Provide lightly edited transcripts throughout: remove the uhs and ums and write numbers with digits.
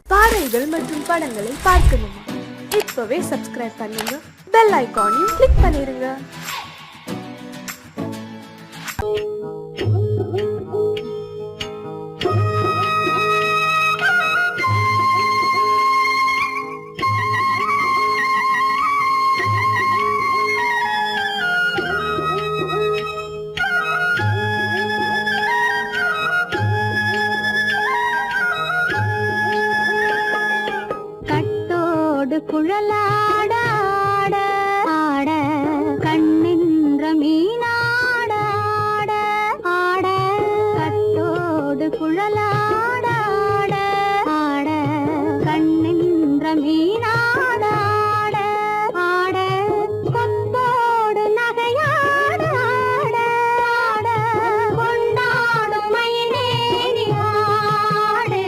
பாடல்கள் மற்றும் படங்களை பார்க்கணுமா? இப்பவே சப்ஸ்கிரைப் பண்ணுங்க, பெல் ஐகானையும் கிளிக் பண்ணிருங்க. குழலாட ஆட ஆட கண்ணின்ற மீனாட ஆட ஆட கட்டோடு குழலாட ஆட ஆட கண்ணின்ற மீனாட ஆட ஆட கொம்போடு நகையாட ஆட ஆட கொண்டாடும் மயிலேறி ஆடு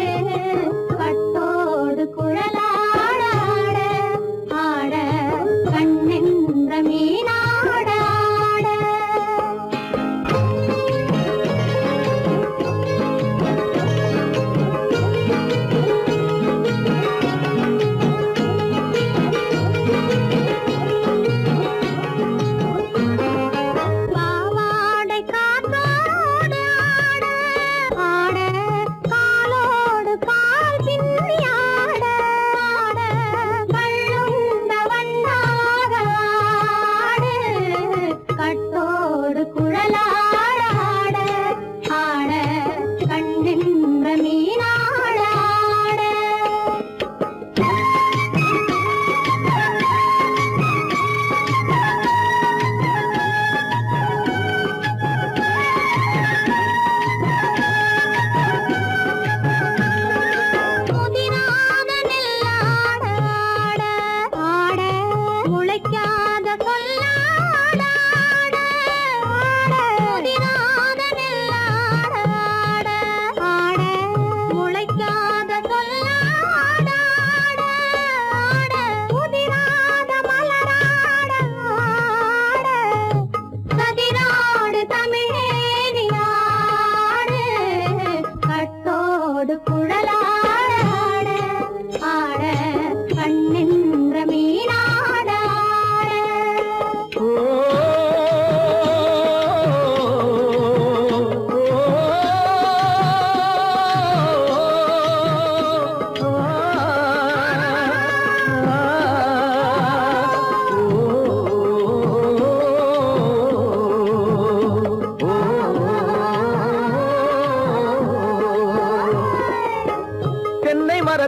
கட்டோடு குழலாட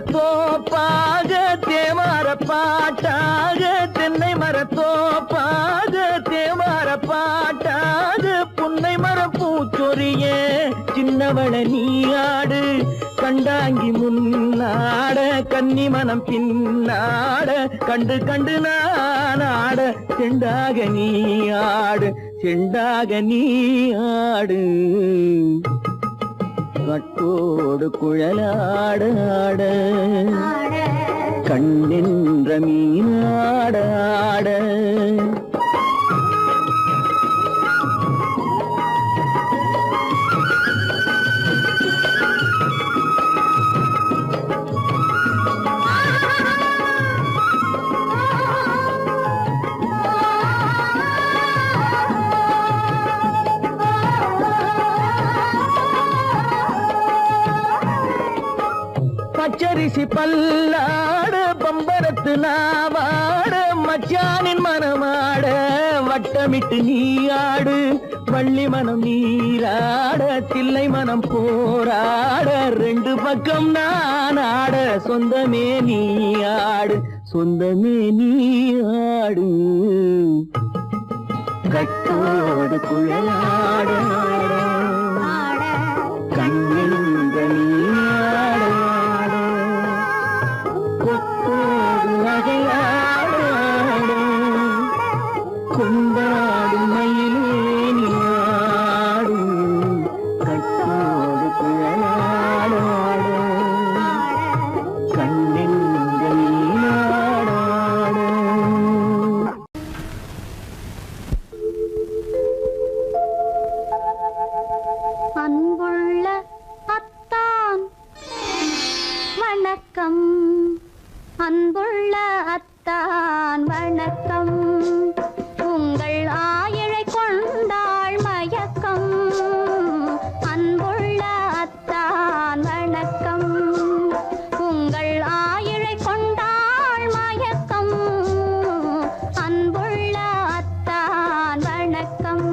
மரத்தோப்பாக தேமார பாட்டாக தென்னை மரத்தோப்பாக தேமார பாட்டாக புன்னை மரப்பூச்சொரிய சின்னவள நீயாடு கண்டாங்கி முன்னாட கன்னி மனம் பின்னாட கண்டு கண்டு நானாட செண்டாக நீயாடு செண்டாக நீயாடு கட்டோடு குழலாட ஆட கண்ணின்ற மீனாட ஆட பச்சரிசி பல்லாட பம்பரத்து நாவாட மச்சானின் மனமாட வட்டமிட்டு நீயாடு வள்ளி மனம் நீராட தில்லை மனம் போராட ரெண்டு பக்கம் நான் ஆட சொந்தமே நீயாடு சொந்தமே நீயாடு கட்டோடு குழலாட கண்ணின்ற நீயாட கொண்டாடு மயிலே நீயாடு கட்டோடு குழலாட கண்ணின்ற நீயாட அன்புள்ள அத்தான் வணக்கம். உங்கள் ஆயிழை கொண்டாள் மயக்கம். அன்புள்ள அத்தான் வணக்கம். உங்கள் ஆயிழை கொண்டாள் மயக்கம். அன்புள்ள அத்தான் வணக்கம்.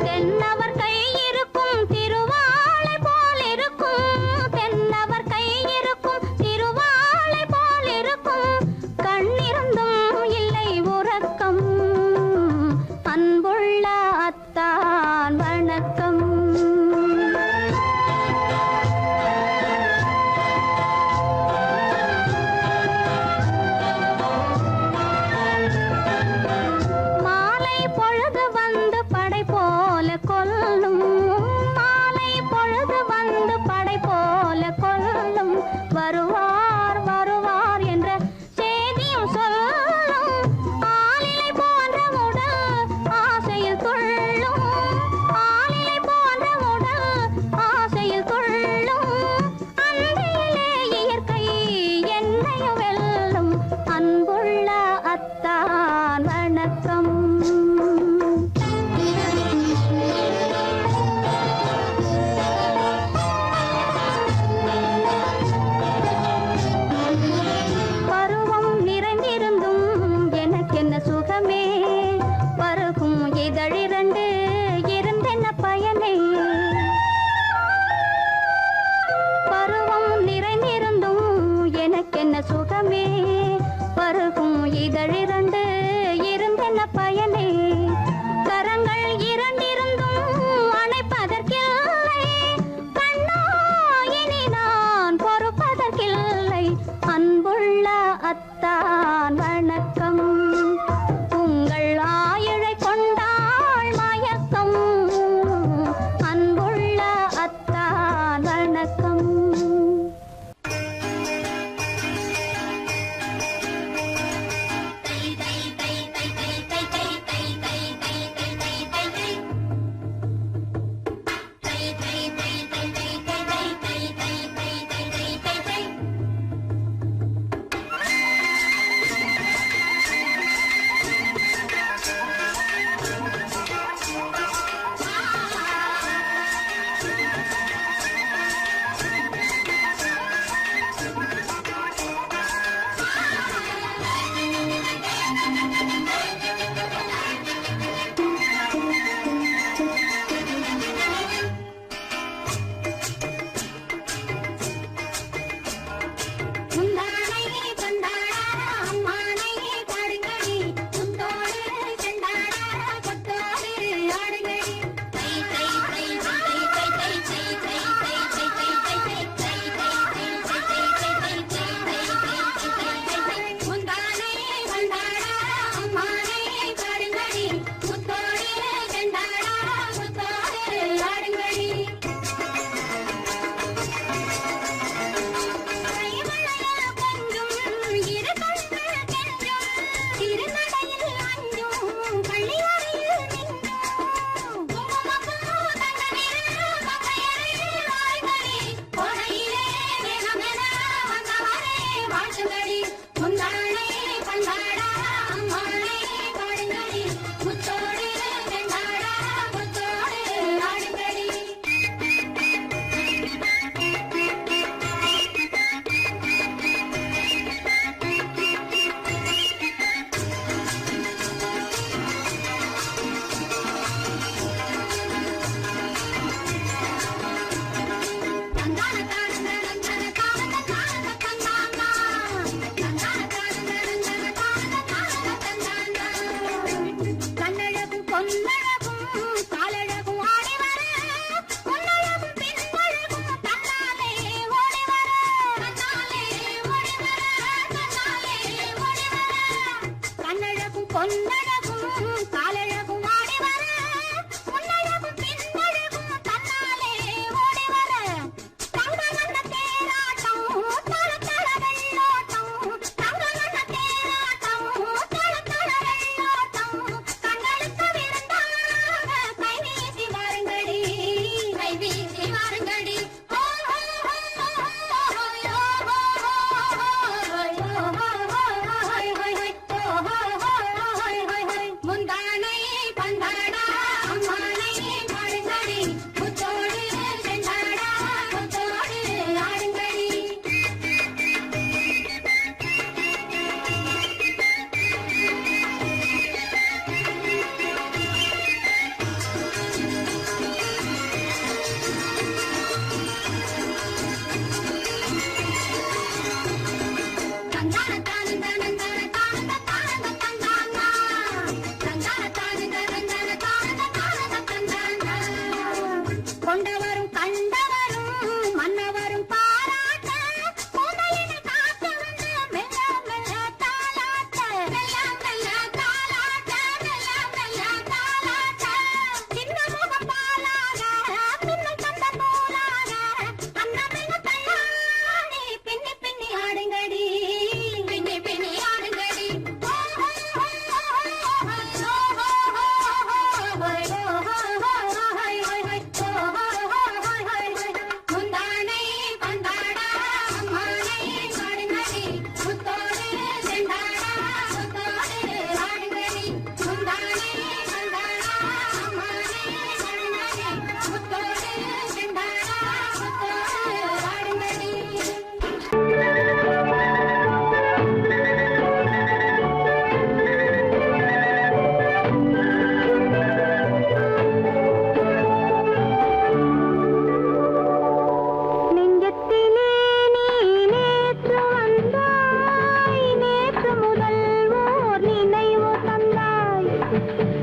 தென்னவர் கை இருக்கும் திருவாளை போல் இருக்கும். தென்னவர் கை இருக்கும் திருவாளை போல் இருக்கும். கண்ணிருந்தும் இல்லை உறக்கம். அன்புள்ள அத்தான் வணக்கம். மாலை பொழுது வந்து படை போல கொல்லும். மாலை பொழுது வந்து படை போல கொல்லும். வருவார் வருவார் என்ற செய்தியும் சொல்லும். ஆளிலை போன்ற உடல் ஆசையில் துள்ளும். ஆளிலை போன்ற உடல் ஆசையில் துள்ளும். அன்பிலே இயற்கை என்னையும் வெல்லும். அன்புள்ள அத்தான் வணக்கம். பருவம் நிறைந்திருந்தும் எனக்கென்ன சுகமே. பருகும் இதழிரண்டு இருந்தென்ன பயனே. பருவம் நிறைந்திருந்தும் எனக்கென்ன சுகமே. பருகும் இதழிரண்டு இருந்தென்ன பயனே. கரங்கள் இரண்டிருந்தும் அணைப்பதற்கில்லை. கண்ணா இனி நான் பொறுப்பதற்கில்லை. அன்புள்ள அத்தான் வணக்கம். உங்கள் ஆயிழை கொண்டாள் மயக்கம். அன்புள்ள அத்தான் வணக்கம்.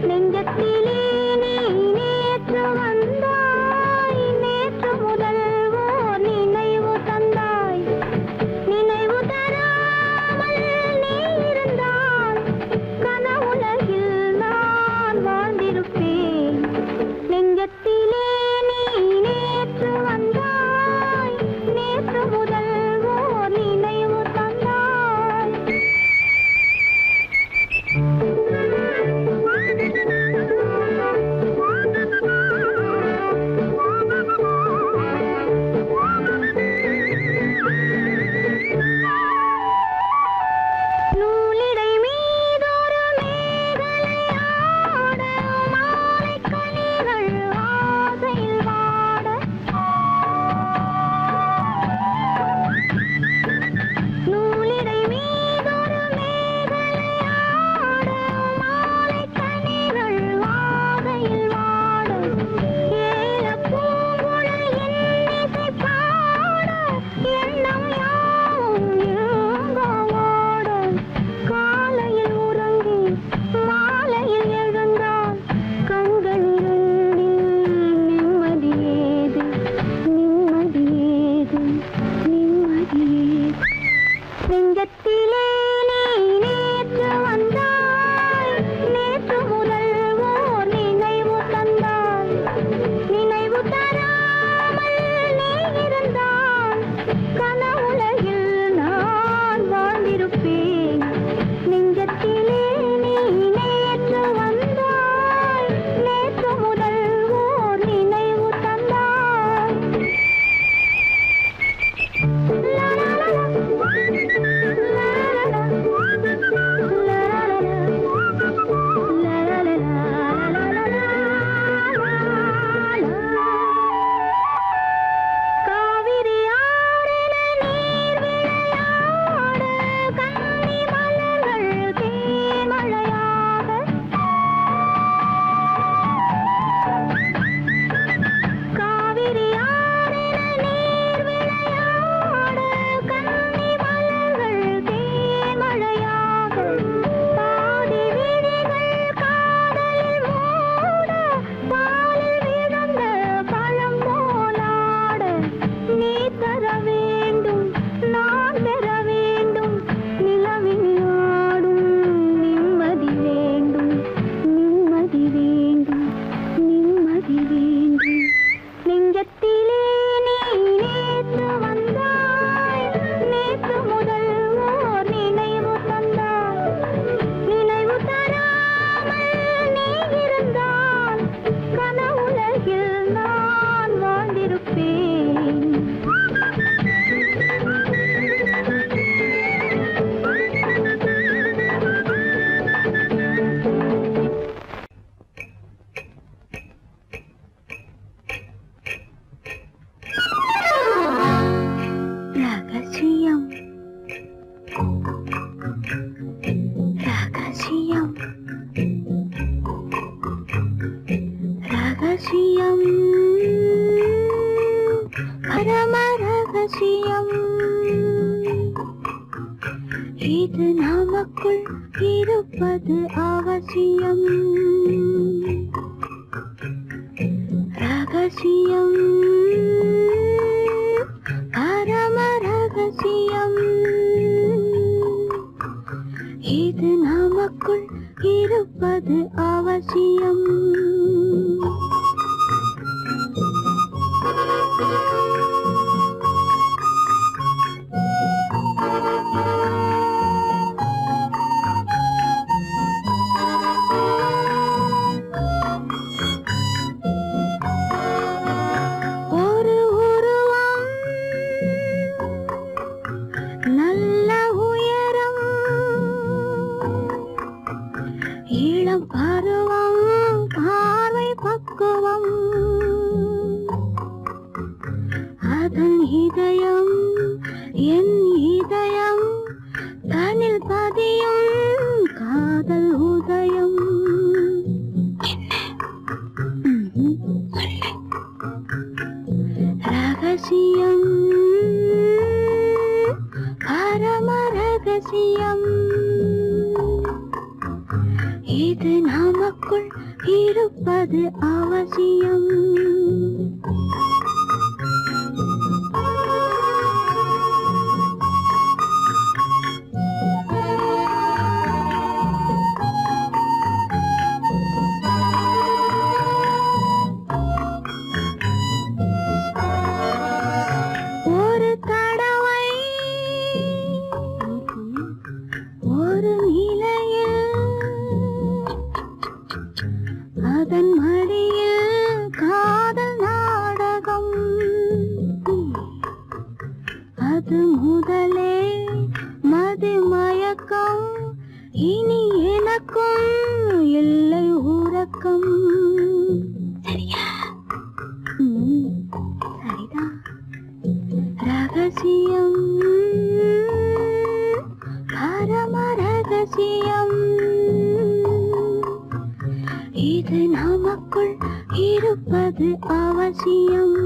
நெஞ்சத்திலே நீ நேற்று வந்தாய், நேற்று முதல் ஓர் நினைவு தந்தாய். நினைவு தராமல் நீ இருந்தால் கனவுலகில் நான் வாழ்ந்திருப்பேன். நெஞ்சத்திலே நீ நேற்று வந்தாய், நேற்று முதல் ஓர் நினைவு தந்தாய். நூலிடை மீதொரு மேகலையாட, மாலைக் கனிகள் ஆசையில் வாட. நூலிடை மீதொரு மேகலையாட, மாலைக் கனிகள் ஆசையில் வாட. ஏலப் பூங்குழல் இன்னிசை பாட, எண்ணம் யாவும் எங்கோ ஓட. காலையில் உறங்கி மாலையில் எழுந்தால் கண்கள் இரண்டில் நிம்மதியேது, நிம்மதியேது, நிம்மதியேது. நெஞ்சத்திலே நீ நேற்று வந்தாய், நேற்று முதல் ஓர் நினைவு தந்தாய். நினைவு தராமல் நீ இருந்தால் கனவுலகில் நான் வாழ்ந்திருப்பேன். நெஞ்சத்திலே நீ நேற்று வந்தாய், நேற்று முதல் ஓர் நினைவு தந்தாய். லா லா லா லா. லா லா லா. லா லா லா. லா லா லா லா லா லா. காவிரி ஆறில நீர் விளையாட, கன்னி மலர்கள் தேன்மழையாக. காவிரி ஆறில நீர் விளையாட, கன்னி மலர்கள் தேன்மழையாக. பாதி விழிகள் காதலில் மூட, பாலில் விழுந்த பழம் போலாட. நீ தர வேண்டும், நான் பெற வேண்டும், நிலவில் ஆடும் நிம்மதி வேண்டும், நிம்மதி வேண்டும், நிம்மதி வேண்டும். நெஞ்சத்திலே நீ நேற்று வந்தாய், நேற்று முதல் ஓர் நினைவு தந்தாய். நினைவு தராமல் நீ இருந்தால் கனவுலகில் நான் வாழ்ந்திருப்பேன். ரகசியம், ரகசியம், ரகசியம், பரம ரகசியம். இது நமக்குள் இருப்பது அவசியம். ரகசியம், பரம ரகசியம். இது நமக்குள் இருப்பது அவசியம். ஒரு உருவம், நல்ல உயரம், இளம் பருவம், பார்வை பக்குவம். அதன் இதயம், என் இதயம், தனில் பதியும் காதல் உதயம். ரகசியம், பரம ரகசியம். இது நமக்கு நமக்குள் இருப்பது அவசியம். ஒரு தடவை ஒரு நிலையில் அதன் மடியில் காதல் நாடகம், அது முதலே மது மயக்கம், இனி எனக்கும் இல்லை உறக்கம். சரியா? சரிதான். ரகசியம், பரம ரகசியம், இது நமக்குள் இருப்பது அவசியம்.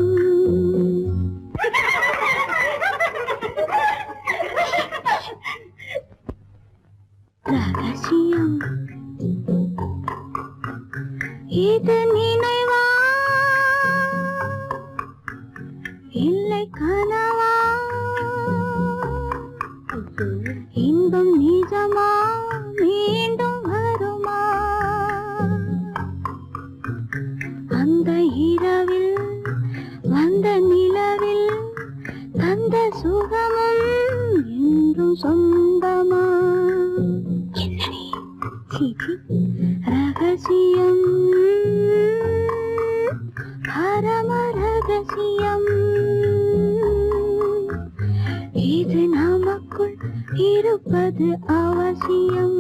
ரகசியம், இது நினைவா இல்லை கனவா, இன்பம் நிஜமா மீண்டும் வருமா, அந்த இரவில் வந்த நிலவில் தந்த சுகமும் என்றும் சொந்தமா. என்னடி சீச்சி. ரகசியம், பரம ரகசியம், இது நமக்குள் இருப்பது அவசியம்.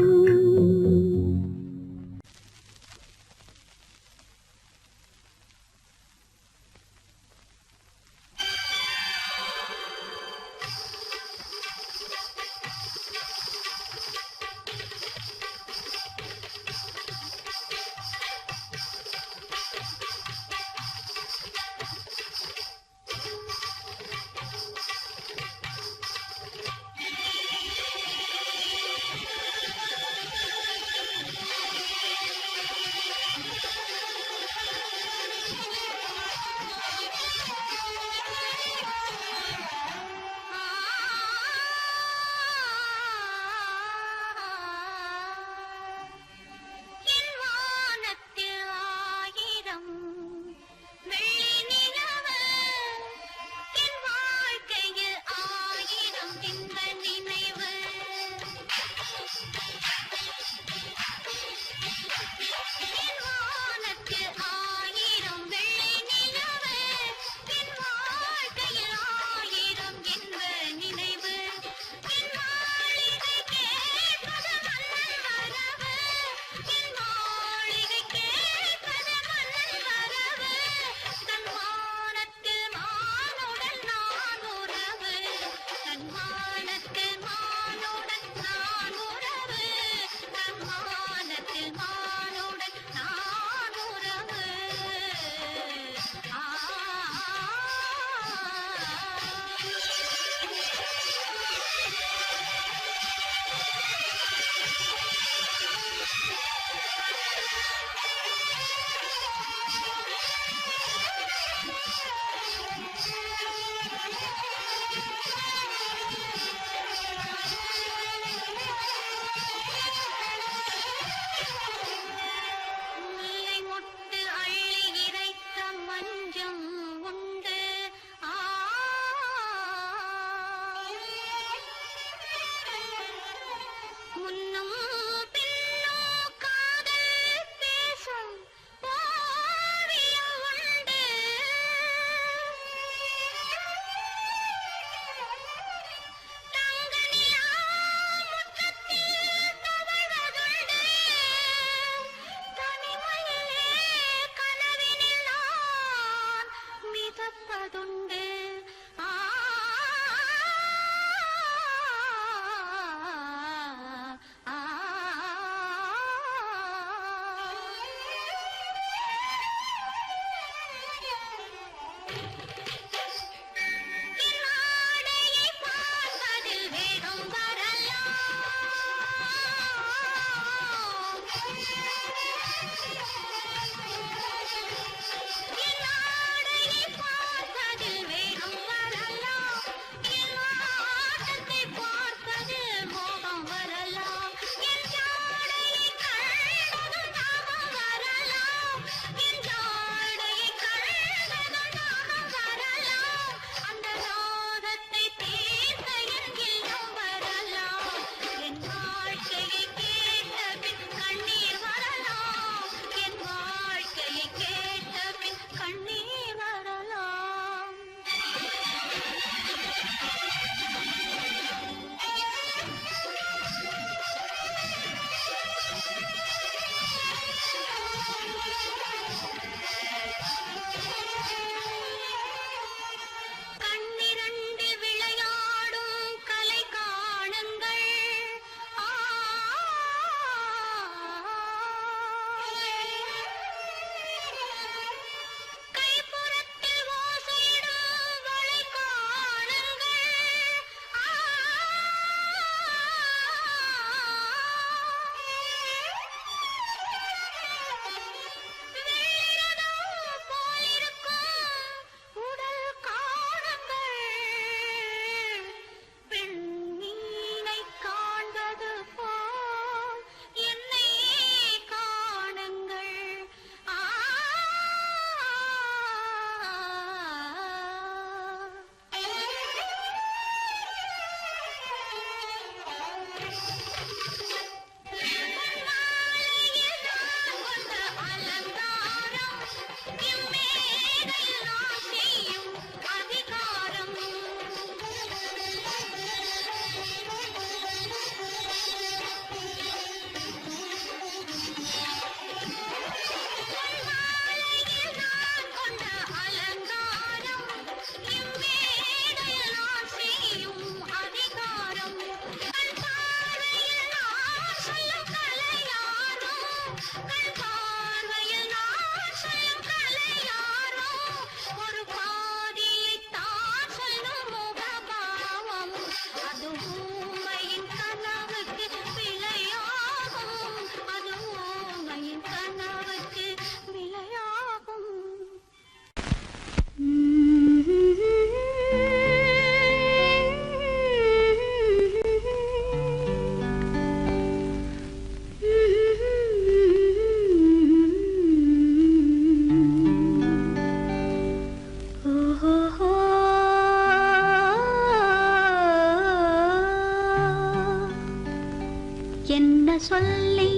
என்ன சொல்லி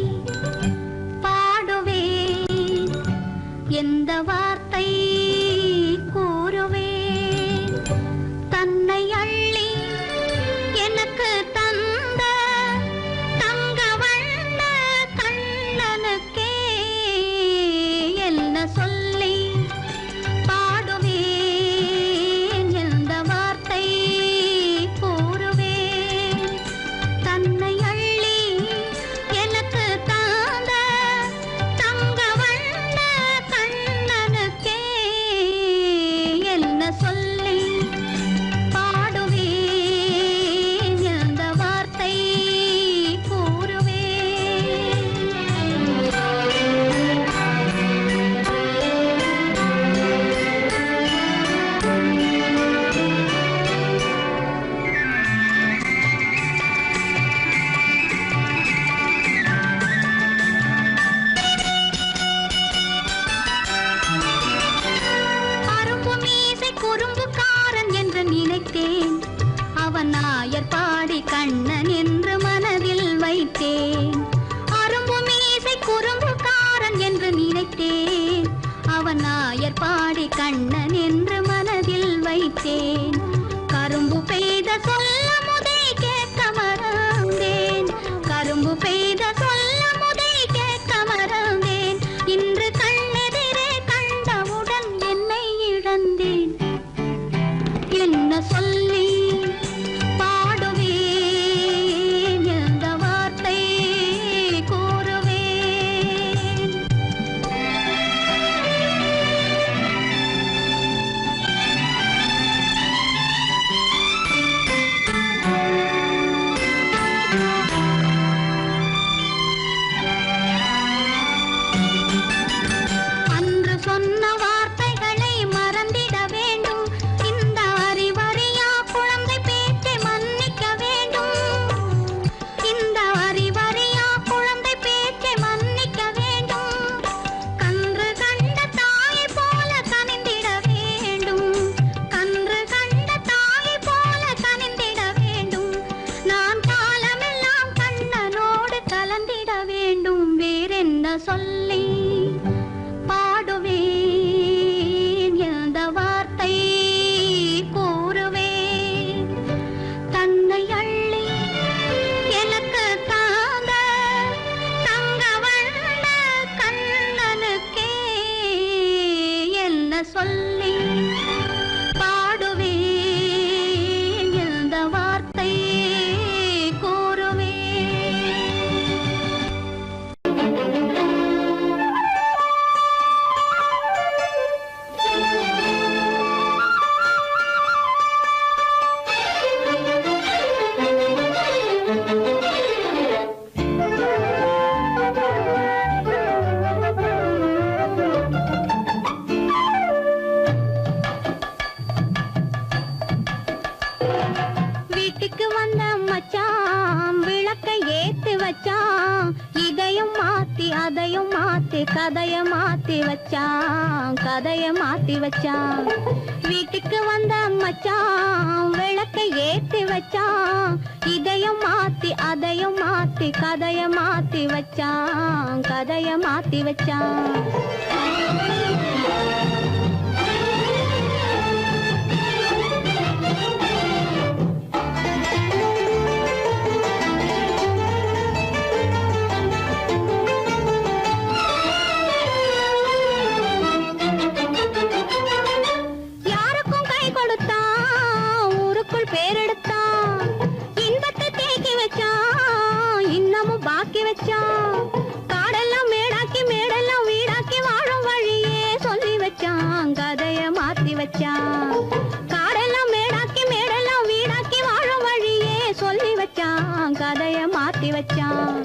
பாடுவேன், எந்த வார்த்தை கூறுவேன், தன்னை அள்ளி எனக்கு தந்த தங்க வண்ண கண்ணனுக்கே என்ன சொல்லி பாடுவேன், எந்த வார்த்தை கூறுவேன், தன்னை அள்ளி எனக்கு தந்த தங்க வண்ண கண்ணனுக்கே என்ன சொல்லி பாடுவேன், எந்த வார்த்தை குறும்புக்காரன் என்று நினைத்தேன், அவன் நாயர் பாடி கண்ணன் என்று மனதில் வைத்தேன். அரும்பு மீசை குறும்புக்காரன் என்று நினைத்தேன், அவன் நாயர் பாடி கண்ணன் என்று மனதில் வைத்தேன். கரும்பு பெய்த சொல்ல முதை கேட்க மறந்தேன், கரும்பு பெய்த சொல்ல முதை கேட்க மறந்தேன். இன்று கண்ணெதிரே கண்டவுடன் என்னை இழந்தேன். என்ன சொல்லி பாடுவேன், எந்த வார்த்தை கூறுவேன். அன்று சொன்ன வார்த்தைகளை மறந்திட வேண்டும், இந்த அறிவறியா குழந்தை பேச்சை மன்னிக்க வேண்டும், இந்த அறிவறியா குழந்தை பேச்சை மன்னிக்க வேண்டும். கன்று கண்ட தாயை போல கனிந்திட வேண்டும், கன்று கண்ட தாயை போல கனிந்திட வேண்டும். நான் காலமெல்லாம் கண்ணனோடு கலந்திட வேண்டும். வேறென்ன சொல்லி பாடுவேன், எந்த வார்த்தை கூறுவேன், தன்னை அள்ளி எனக்கு தாந்த தங்க வண்ண கண்ணனுக்கே என்ன சொல்லி பாடுவேன், எந்த வார்த்தை கூறுவேன். வீட்டுக்கு வந்த மச்சான் விளக்கை ஏத்தி வச்சான், இதையும் மாத்தி அதையும் மாத்தி கதைய மாத்தி வச்சான், கதைய மாத்தி வச்சான். வீட்டுக்கு வந்த மச்சான் விளக்கை ஏத்தி வச்சான், இதையும் மாத்தி அதையும் மாத்தி கதைய மாத்தி வச்சான், கதைய மாத்தி வச்சான். யாருக்கும் கை கொடுத்தான், ஊருக்குள் பேரெடுத்தான், இன்பத்தை தேக்கி வச்சான், இன்னமும் பாக்கி வச்சான். காடெல்லாம் மேடாக்கி வச்சான். காடெல்லாம் மேடாக்கி மேடெல்லாம் வீடாக்கி வாழும் வழியே சொல்லி வச்சான். கதைய மாத்தி வச்சான்.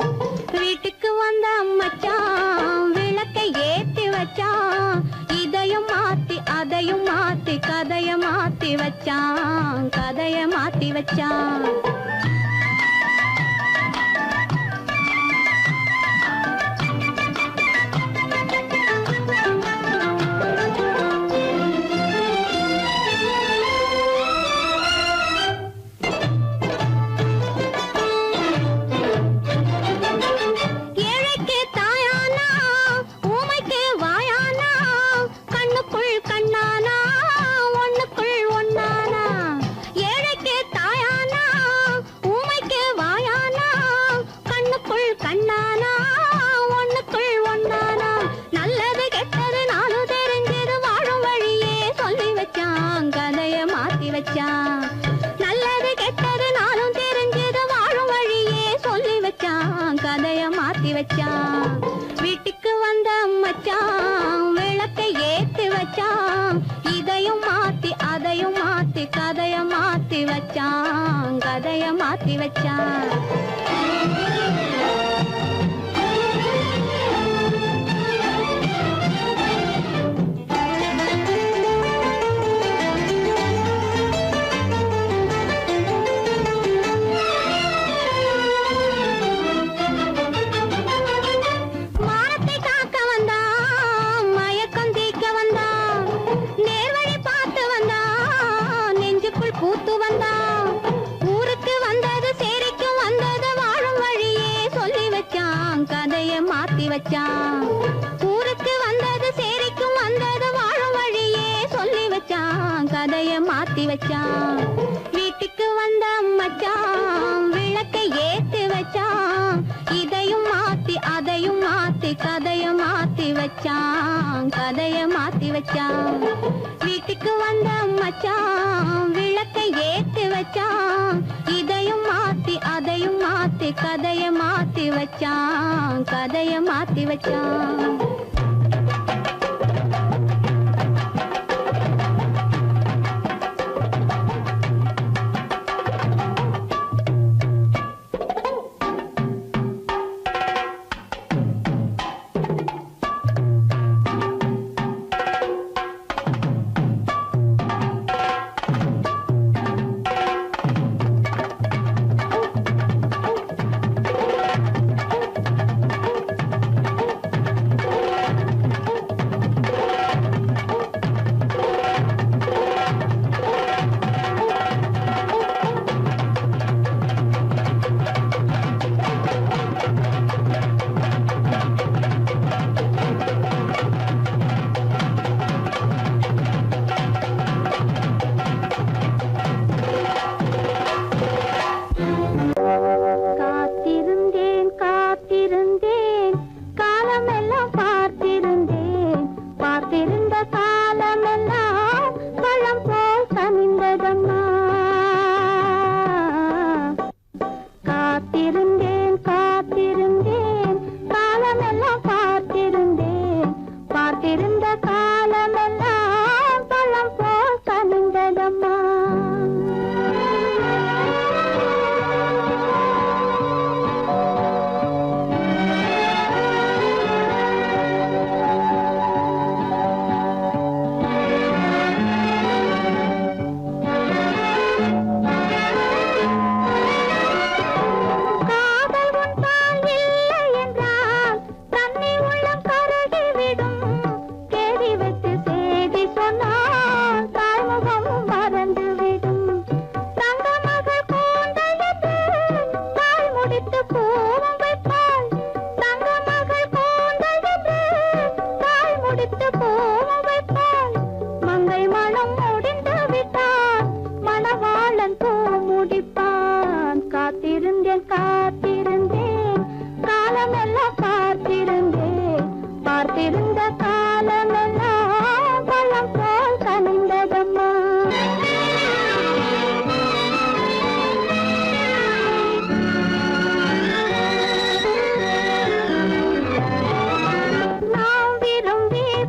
வீட்டுக்கு வந்த மச்சான் விளக்கை ஏத்தி வச்சான். இதையும் மாத்தி அதையும் மாத்தி கதைய மாத்தி வச்சான். கதைய மாத்தி வச்சான். நல்லது கெட்டது நானும் தெரிஞ்சது வாழும் வழியே சொல்லி வச்சான். கதைய மாத்தி வச்சான். வீட்டுக்கு வந்த மச்சான் விளக்கை ஏத்தி வச்சான். இதையும் மாத்தி அதையும் மாத்தி கதைய மாத்தி வச்சான். கதைய மாத்தி வச்சான். ஊருக்கு வந்தது சேரிக்கும் வந்தது வாழும் வழியே சொல்லி வச்சான். கதைய மாத்தி வச்சான். வீட்டுக்கு வந்த மச்சான் விளக்கை ஏத்தி வச்சான். இதையும் மாத்தி அதையும் மாத்தி கதைய மாத்தி வச்சான். கதைய மாத்தி வச்சான். வீட்டுக்கு வந்த மச்சான் விளக்கை ஏத்தி வச்சான். இதையும் மாத்தி அதையும் மாத்தி கதைய மாத்தி வச்சான். கதைய மாத்தி வச்சான்.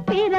பிற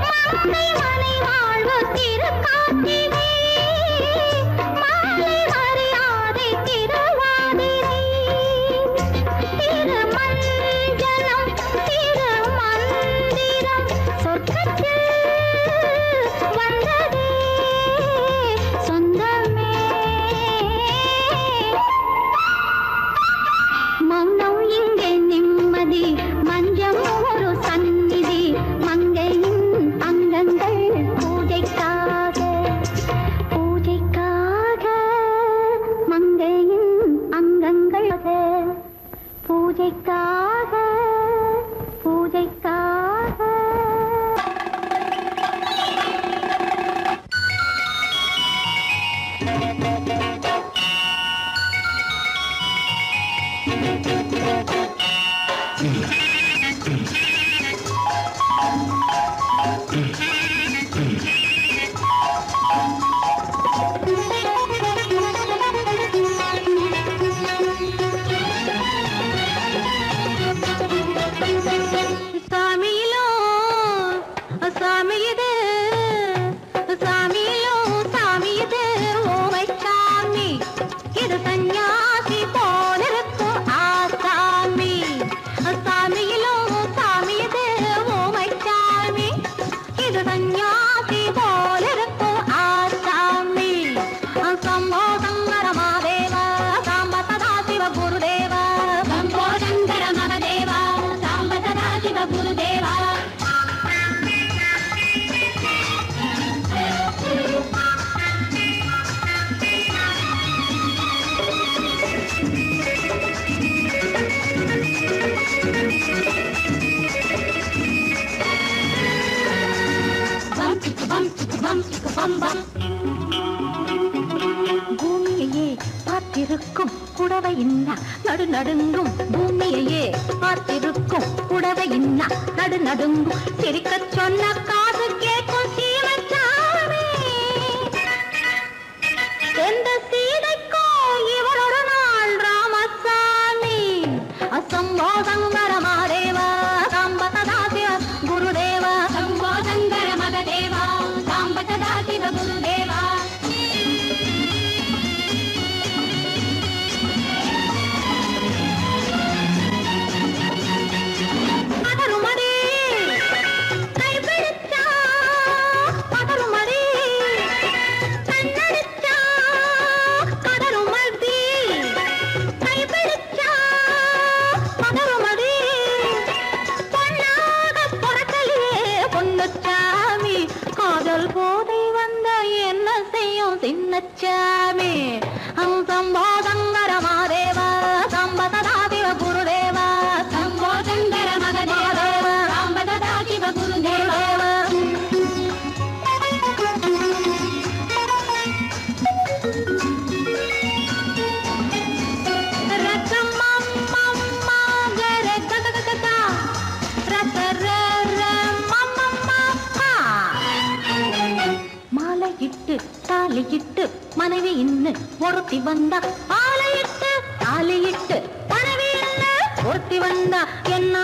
மங்கை மனை வாழ்வு திருக்கார்த்திகை மாலை மரியாதை திருவாதிரை திருமஞ்சனம் திருமந்திரம் சொர்க்கத்தில் வந்ததே சொந்தமே மௌனம் இங்கே நிம்மதி மஞ்சம் ஒரு சந்நிதி மங்கையின் அங்கங்கள் பூஜைக்காக பூஜைக்காக மங்கையின் அங்கங்கள் பூஜைக்காக பூஜைக்காக சாமியிலோ சாமி இது சாமியிலோ சாமி இது ஓமை சாமி இது சந்நியாசி போலிருக்கும் ஆசாமி சாமியிலோ சாமி இது ஓமை சாமி இது சந்நியாசி போலிருக்கும் ஆசாமி சம்போ சங்கர மகாதேவ சாம்ப சதா சிவ குருதேவ சம்போ சங்கர மகாதேவ சாம்ப சதா சிவ குருதேவ பூமியையே பார்த்திருக்கும் புடவை இன்னா நடு நடுங்கும் பூமியையே பார்த்திருக்கும் புடவை இன்னா நடு நடுங்கும் சிரிக்கச் சொன்ன காது கேட்கும் சீமச்சாமி எந்த சீதைக்கோ இவளொரு நாள் ராமசாமி அசம்போ சங்கர மகாதேவ சாம்ப சதா சிவ குருதேவ சம்போ சங்கர மகதேவ சாம்ப சதா சிவ குருதேவ பதறுமடி கைப்பிடிச்சா பதறுமடி கண்ணடிச்சா பதறுமடி கைப்பிடிச்சா பதறுமடி பொன்னாக பொறக்கலையே பொன்னுச்சாமி காதல் போதை வந்த என்ன செய்யும் சின்னச்சாமி சம்போ சங்கர மகாதேவ சாம்ப சதா சிவ குருதேவ சம்போ சங்கர மகதேவ சாம்ப சதா சிவ குருதேவ மாலையிட்டு தாலியிட்டு மனைவி இன்னு ஒருத்தி வந்தா மாலையிட்டு தாலியிட்டு மனைவி இன்னு ஒருத்தி வந்தா என்ன